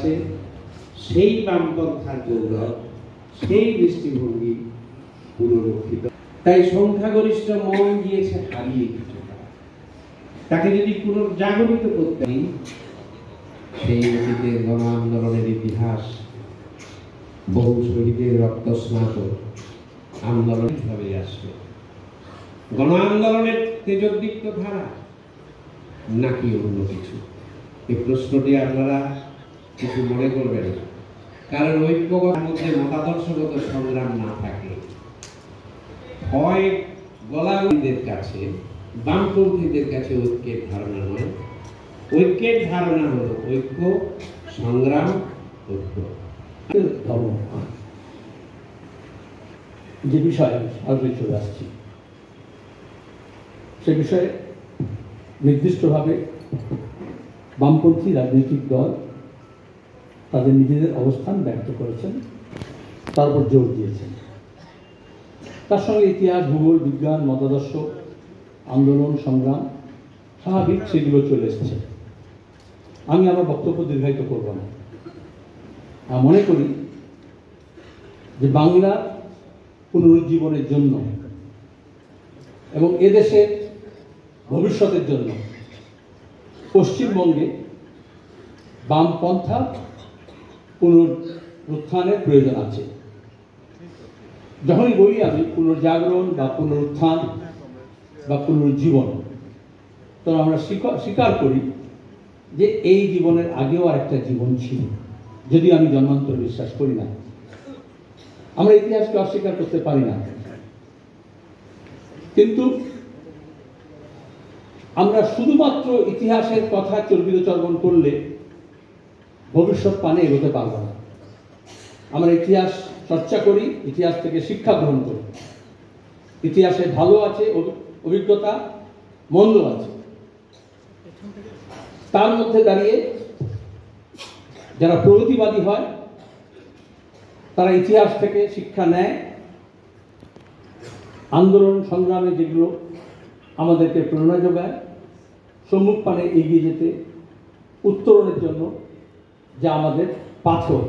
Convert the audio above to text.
আছে সেই বামপন্থার গৌরব, সেই দৃষ্টিভঙ্গি পুনরুত্থিত। তাই সংখ্যাগরিষ্ঠ মন গিয়েছে হারিয়ে, তাকে যদি পুনর্জাগরিত করতে সেই অতীতের গণ আন্দোলনের ইতিহাস, বহু শহীদের রক্তস্নাত আন্দোলন ভাবে আসবে। গণ আন্দোলনের তেজোদ্দীপ্ত ধারা নাকি অন্য কিছু? এই প্রশ্নটি আপনারা কিছু মনে করবেন না, কারণ ঐক্যগতের মধ্যে মতাদর্শগত সংগ্রাম না থাকে, হয় গলাগলিদের কাছে, বামপন্থীদের কাছে ঐক্যের ধারণা নয়, ঐক্যের ধারণা হলো ঐক্য, সংগ্রাম, ঐক্য। ধর্ম যে বিষয়ে সরাসরি চলে আসছি, সে বিষয়ে নির্দিষ্টভাবে বামপন্থী রাজনৈতিক দল তাদের নিজেদের অবস্থান ব্যক্ত করেছেন, তার উপর জোর দিয়েছেন। তার সঙ্গে ইতিহাস, ভূগোল, বিজ্ঞান, মতাদর্শ, আন্দোলন, সংগ্রাম স্বাভাবিক সেগুলো চলে এসেছে। আমি আমার বক্তব্য দীর্ঘায়িত করব না। মনে করি যে বাংলা পুনরুজ্জীবনের জন্য এবং এদেশের ভবিষ্যতের জন্য পশ্চিমবঙ্গে বামপন্থা পুনরুত্থানের প্রয়োজন আছে। যখনই বলি আমি পুনর্জাগরণ বা পুনরুত্থান বা পুনরুজ্জীবন, তখন আমরা স্বীকার করি যে এই জীবনের আগেও আর একটা জীবন ছিল, যদি আমি জন্মান্তর বিশ্বাস করি না। আমরা ইতিহাসকে অস্বীকার করতে পারি না, কিন্তু আমরা শুধুমাত্র ইতিহাসের কথা চর্বিত চর্বণ করলে ভবিষ্যৎ পানে এগোতে পারবো না। আমরা ইতিহাস চর্চা করি, ইতিহাস থেকে শিক্ষা গ্রহণ করি। ইতিহাসে ভালো আছে, অভিজ্ঞতা, মন্দ আছে। তার মধ্যে দাঁড়িয়ে যারা প্রগতিবাদী হয় তারা ইতিহাস থেকে শিক্ষা নেয়, আন্দোলন সংগ্রামে যেগুলো আমাদেরকে প্রেরণা যোগায়, সম্মুখ পানে এগিয়ে যেতে উত্তরণের জন্য যা আমাদের পাথর,